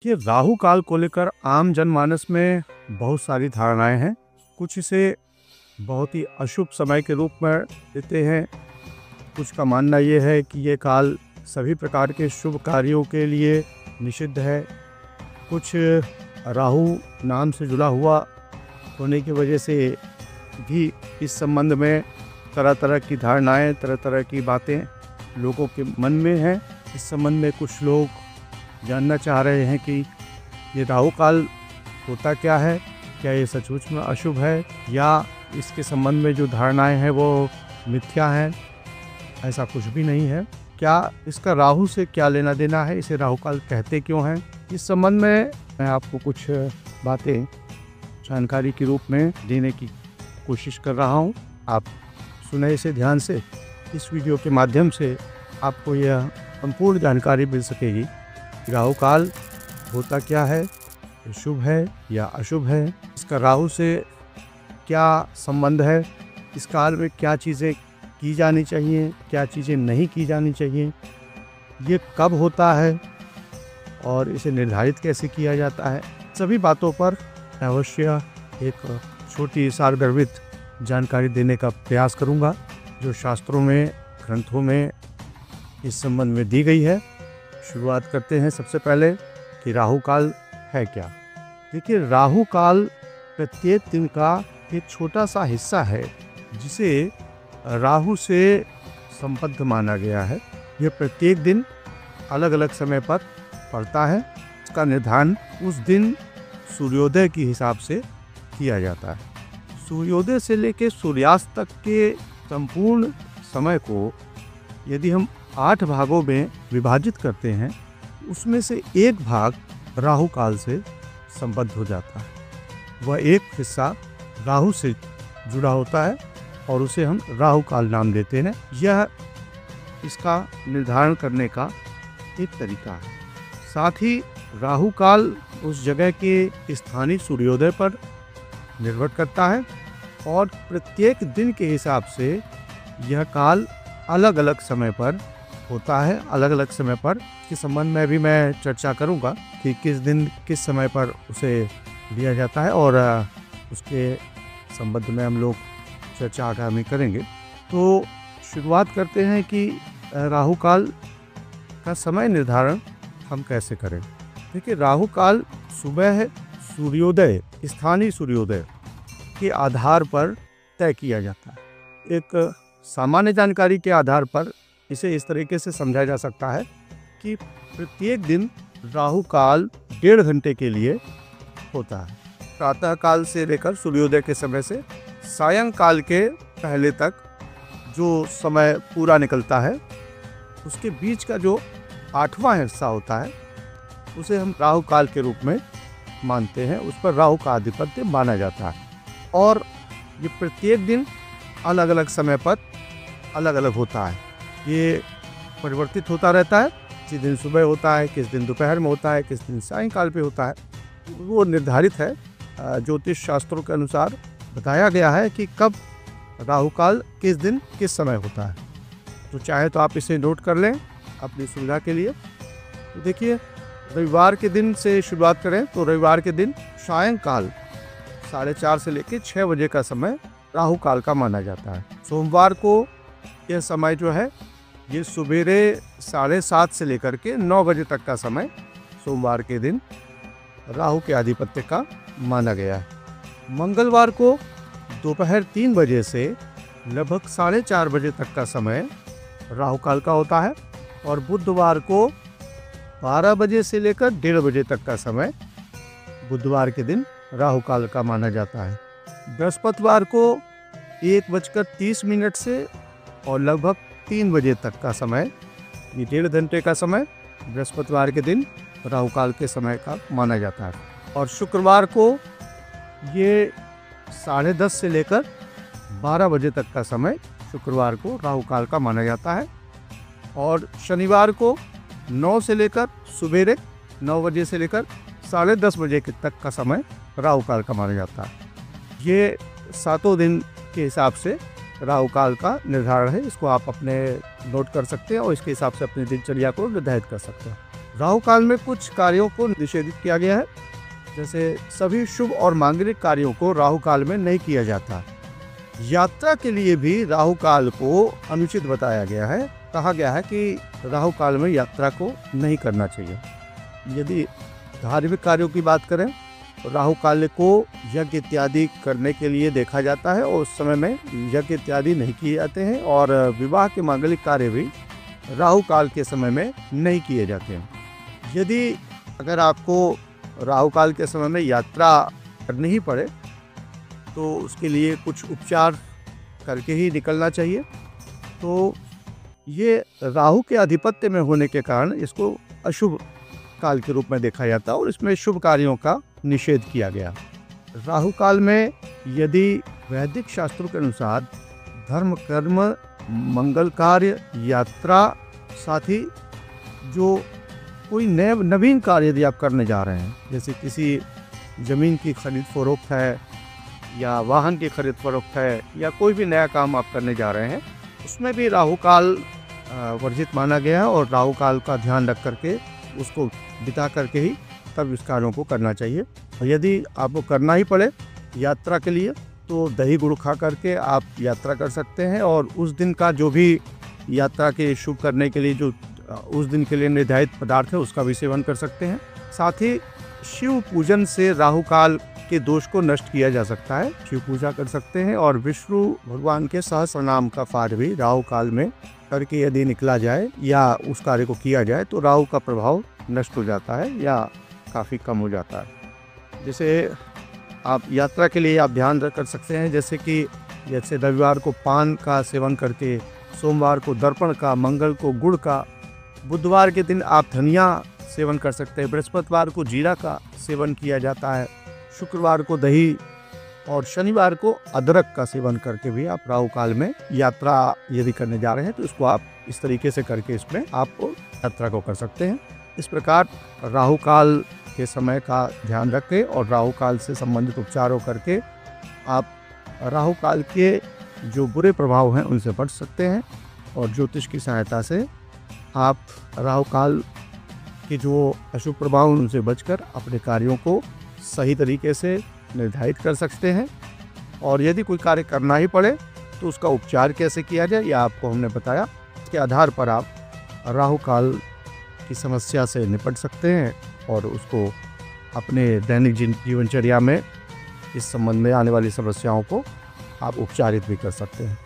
कि राहु काल को लेकर आम जनमानस में बहुत सारी धारणाएं हैं। कुछ इसे बहुत ही अशुभ समय के रूप में देते हैं। कुछ का मानना ये है कि ये काल सभी प्रकार के शुभ कार्यों के लिए निषिद्ध है। कुछ राहु नाम से जुड़ा हुआ होने की वजह से भी इस संबंध में तरह तरह की धारणाएं, तरह तरह की बातें लोगों के मन में हैं। इस संबंध में कुछ लोग जानना चाह रहे हैं कि ये राहु काल होता क्या है, क्या ये सचमुच में अशुभ है या इसके संबंध में जो धारणाएं हैं वो मिथ्या हैं। ऐसा कुछ भी नहीं है। क्या इसका राहु से क्या लेना देना है, इसे राहु काल कहते क्यों हैं, इस संबंध में मैं आपको कुछ बातें जानकारी के रूप में देने की कोशिश कर रहा हूँ। आप सुने इसे ध्यान से। इस वीडियो के माध्यम से आपको यह संपूर्ण जानकारी मिल सकेगी कि राहु काल होता क्या है, शुभ है या अशुभ है, इसका राहु से क्या संबंध है, इस काल में क्या चीज़ें की जानी चाहिए, क्या चीज़ें नहीं की जानी चाहिए, ये कब होता है और इसे निर्धारित कैसे किया जाता है। सभी बातों पर अवश्य एक छोटी सारगर्भित जानकारी देने का प्रयास करूंगा जो शास्त्रों में, ग्रंथों में इस संबंध में दी गई है। शुरुआत करते हैं सबसे पहले कि राहु काल है क्या। देखिए, राहु काल प्रत्येक दिन का एक छोटा सा हिस्सा है जिसे राहु से संबद्ध माना गया है। यह प्रत्येक दिन अलग अलग समय पर पड़ता है। इसका निर्धारण उस दिन सूर्योदय के हिसाब से किया जाता है। सूर्योदय से लेकर सूर्यास्त तक के संपूर्ण समय को यदि हम 8 भागों में विभाजित करते हैं, उसमें से एक भाग राहु काल से संबद्ध हो जाता है। वह एक हिस्सा राहु से जुड़ा होता है और उसे हम राहु काल नाम देते हैं। यह इसका निर्धारण करने का एक तरीका है। साथ ही राहु काल उस जगह के स्थानीय सूर्योदय पर निर्भर करता है और प्रत्येक दिन के हिसाब से यह काल अलग अलग समय पर होता है। अलग अलग समय पर के संबंध में भी मैं चर्चा करूंगा कि किस दिन किस समय पर उसे लिया जाता है और उसके संबंध में हम लोग चर्चा आगामी करेंगे। तो शुरुआत करते हैं कि राहु काल का समय निर्धारण हम कैसे करें। देखिए, राहु काल सुबह है सूर्योदय, स्थानीय सूर्योदय के आधार पर तय किया जाता है। एक सामान्य जानकारी के आधार पर इसे इस तरीके से समझा जा सकता है कि प्रत्येक दिन राहु काल 1.5 घंटे के लिए होता है। प्रातः काल से लेकर सूर्योदय के समय से सायंकाल के पहले तक जो समय पूरा निकलता है, उसके बीच का जो 8वां हिस्सा होता है उसे हम राहु काल के रूप में मानते हैं। उस पर राहु का आधिपत्य माना जाता है और ये प्रत्येक दिन अलग अलग समय पर अलग अलग होता है। ये परिवर्तित होता रहता है। किस दिन सुबह होता है, किस दिन दोपहर में होता है, किस दिन सायंकाल पे होता है, वो निर्धारित है। ज्योतिष शास्त्रों के अनुसार बताया गया है कि कब राहु काल किस दिन किस समय होता है। तो चाहे तो आप इसे नोट कर लें अपनी सुविधा के लिए। तो देखिए, रविवार के दिन से शुरुआत करें तो रविवार के दिन सायंकाल 4:30 से लेकर 6 बजे का समय राहु काल का माना जाता है। सोमवार को यह समय जो है ये सुबेरे 7:30 से लेकर के 9 बजे तक का समय सोमवार के दिन राहु के आधिपत्य का माना गया है। मंगलवार को दोपहर 3 बजे से लगभग 4:30 बजे तक का समय राहु काल का होता है और बुधवार को 12 बजे से लेकर 1:30 बजे तक का समय बुधवार के दिन राहु काल का माना जाता है। बृहस्पतिवार को 1:30 से और लगभग 3 बजे तक का समय, ये 1.5 घंटे का समय बृहस्पतिवार के दिन राहु काल के समय का माना जाता है। और शुक्रवार को ये 10:30 से लेकर 12 बजे तक का समय शुक्रवार को राहु काल का माना जाता है। और शनिवार को 9 से लेकर सुबेरे 9 बजे से लेकर 10:30 बजे तक का समय राहु काल का माना जाता है। ये 7 दिन के हिसाब से राहु काल का निर्धारण है। इसको आप अपने नोट कर सकते हैं और इसके हिसाब से अपनी दिनचर्या को निर्धारित कर सकते हैं। राहु काल में कुछ कार्यों को निषेधित किया गया है, जैसे सभी शुभ और मांगलिक कार्यों को राहु काल में नहीं किया जाता। यात्रा के लिए भी राहु काल को अनुचित बताया गया है। कहा गया है कि राहु काल में यात्रा को नहीं करना चाहिए। यदि धार्मिक कार्यों की बात करें तो राहु काल को यज्ञ इत्यादि करने के लिए देखा जाता है और उस समय में यज्ञ इत्यादि नहीं किए जाते हैं, और विवाह के मांगलिक कार्य भी राहु काल के समय में नहीं किए जाते हैं। यदि अगर आपको राहु काल के समय में यात्रा करनी ही पड़े तो उसके लिए कुछ उपचार करके ही निकलना चाहिए। तो ये राहु के आधिपत्य में होने के कारण इसको अशुभ काल के रूप में देखा जाता है और इसमें शुभ कार्यों का निषेध किया गया। राहु काल में यदि वैदिक शास्त्रों के अनुसार धर्म, कर्म, मंगल कार्य, यात्रा, साथ ही जो कोई नवीन कार्य यदि आप करने जा रहे हैं, जैसे किसी ज़मीन की खरीद फरोख्त है या वाहन की खरीद फरोख्त है या कोई भी नया काम आप करने जा रहे हैं, उसमें भी राहु काल वर्जित माना गया है और राहु काल का ध्यान रख करके उसको बिता करके ही तब इस कार्यों को करना चाहिए। और यदि आपको करना ही पड़े यात्रा के लिए तो दही गुड़ खा करके आप यात्रा कर सकते हैं, और उस दिन का जो भी यात्रा के शुभ करने के लिए जो उस दिन के लिए निर्धारित पदार्थ है उसका भी सेवन कर सकते हैं। साथ ही शिव पूजन से राहु काल के दोष को नष्ट किया जा सकता है। शिव पूजा कर सकते हैं और विष्णु भगवान के सहस्र नाम का पाठ भी राहु काल में करके यदि निकला जाए या उस कार्य को किया जाए तो राहु का प्रभाव नष्ट हो जाता है या काफ़ी कम हो जाता है। जैसे आप यात्रा के लिए आप ध्यान कर सकते हैं, जैसे रविवार को पान का सेवन करके, सोमवार को दर्पण का, मंगल को गुड़ का, बुधवार के दिन आप धनिया सेवन कर सकते हैं, बृहस्पतिवार को जीरा का सेवन किया जाता है, शुक्रवार को दही और शनिवार को अदरक का सेवन करके भी आप राहु काल में यात्रा यदि करने जा रहे हैं तो इसको आप इस तरीके से करके इसमें आप यात्रा को कर सकते हैं। इस प्रकार राहु काल के समय का ध्यान रखें और राहु काल से संबंधित उपचारों करके आप राहु काल के जो बुरे प्रभाव हैं उनसे बच सकते हैं, और ज्योतिष की सहायता से आप राहु काल के जो अशुभ प्रभाव उनसे बचकर अपने कार्यों को सही तरीके से निर्धारित कर सकते हैं। और यदि कोई कार्य करना ही पड़े तो उसका उपचार कैसे किया जाए यह आपको हमने बताया। इसके आधार पर आप राहु काल की समस्या से निपट सकते हैं और उसको अपने दैनिक जीवनचर्या में इस संबंध में आने वाली समस्याओं को आप उपचारित भी कर सकते हैं।